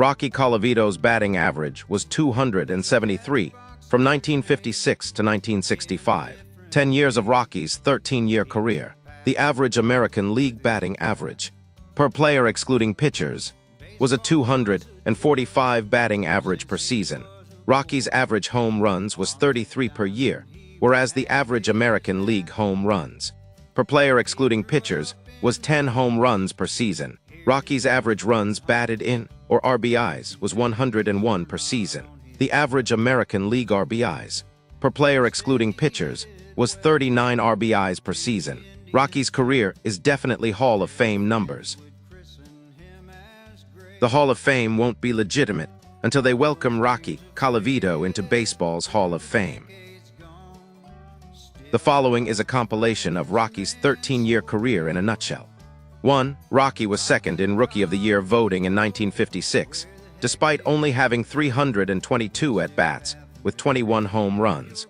Rocky Colavito's batting average was 273 from 1956 to 1965. 10 years of Rocky's 13-year career. The average American League batting average, per player excluding pitchers, was a 245 batting average per season. Rocky's average home runs was 33 per year, whereas the average American League home runs, per player excluding pitchers, was 10 home runs per season. Rocky's average runs batted in, or RBIs, was 101 per season. The average American League RBIs, per player excluding pitchers, was 39 RBIs per season. Rocky's career is definitely Hall of Fame numbers. The Hall of Fame won't be legitimate until they welcome Rocky Colavito into baseball's Hall of Fame. The following is a compilation of Rocky's 13-year career in a nutshell. 1. Rocky was second in Rookie of the Year voting in 1956, despite only having 322 at-bats with 21 home runs.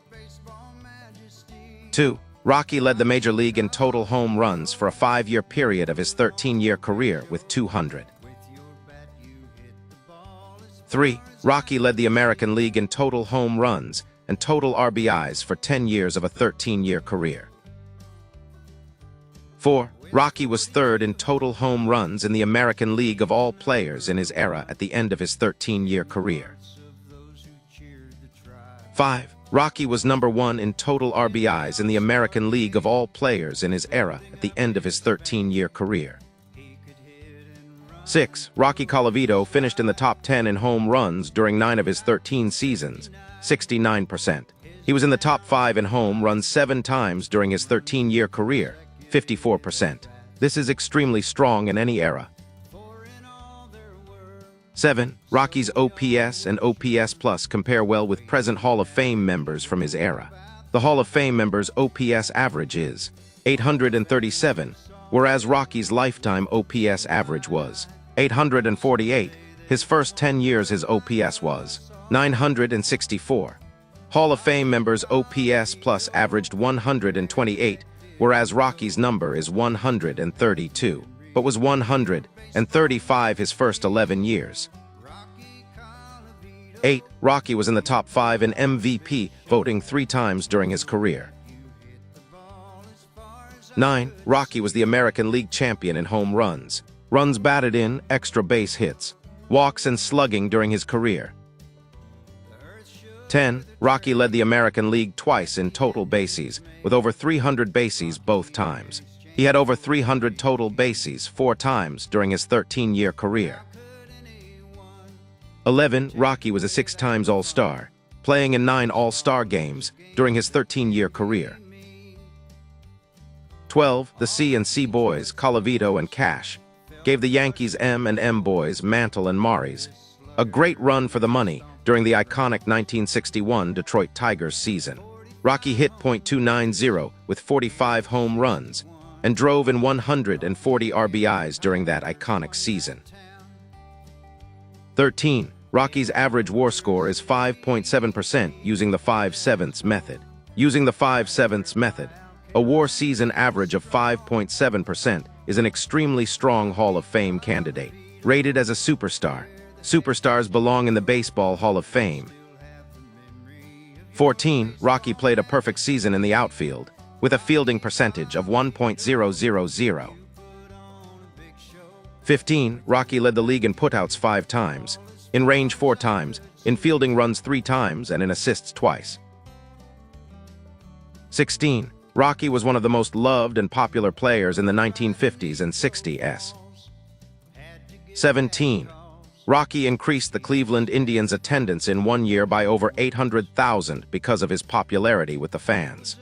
2. Rocky led the Major League in total home runs for a 5-year period of his 13-year career with 200. 3. Rocky led the American League in total home runs and total RBIs for 10 years of a 13-year career. 4. Rocky was third in total home runs in the American League of all players in his era at the end of his 13-year career. 5. Rocky was number 1 in total RBIs in the American League of all players in his era at the end of his 13-year career. 6. Rocky Colavito finished in the top 10 in home runs during 9 of his 13 seasons, 69%. He was in the top 5 in home runs 7 times during his 13-year career, 54%. This is extremely strong in any era. 7. Rocky's OPS and OPS Plus compare well with present Hall of Fame members from his era. The Hall of Fame members' OPS average is 837, whereas Rocky's lifetime OPS average was 848. His first 10 years his OPS was 964. Hall of Fame members' OPS Plus averaged 128, whereas Rocky's number is 132, but was 135 his first 11 years. 8. Rocky was in the top 5 in MVP voting 3 times during his career. 9. Rocky was the American League champion in home runs, runs batted in, extra base hits, walks and slugging during his career. 10. Rocky led the American League twice in total bases, with over 300 bases both times. He had over 300 total bases 4 times during his 13-year career. 11. Rocky was a 6 times All-Star, playing in 9 All-Star games during his 13-year career. 12. The C&C boys, Colavito and Cash, gave the Yankees M&M boys, Mantle and Maris, a great run for the money during the iconic 1961 Detroit Tigers season. Rocky hit .290 with 45 home runs and drove in 140 RBIs during that iconic season. 13. Rocky's average WAR score is 5.7% using the 5/7 method. Using the 5/7 method, a WAR season average of 5.7% is an extremely strong Hall of Fame candidate. Rated as a superstar, superstars belong in the Baseball Hall of Fame. 14. Rocky played a perfect season in the outfield, with a fielding percentage of 1.000. 15. Rocky led the league in putouts 5 times, in range 4 times, in fielding runs 3 times, and in assists twice. 16. Rocky was one of the most loved and popular players in the 1950s and 60s. 17. Rocky increased the Cleveland Indians' attendance in 1 year by over 800,000 because of his popularity with the fans.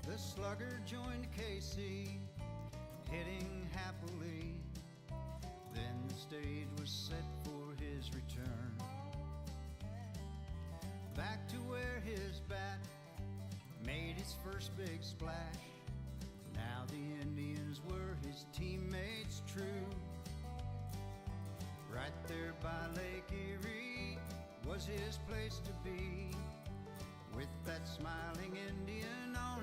The slugger joined KC, hitting happily. Then the stage was set for his return. Back to where his bat made his first big splash. Now the Indians were his teammates true. Right there by Lake Erie was his place to be. with that smiling Indian on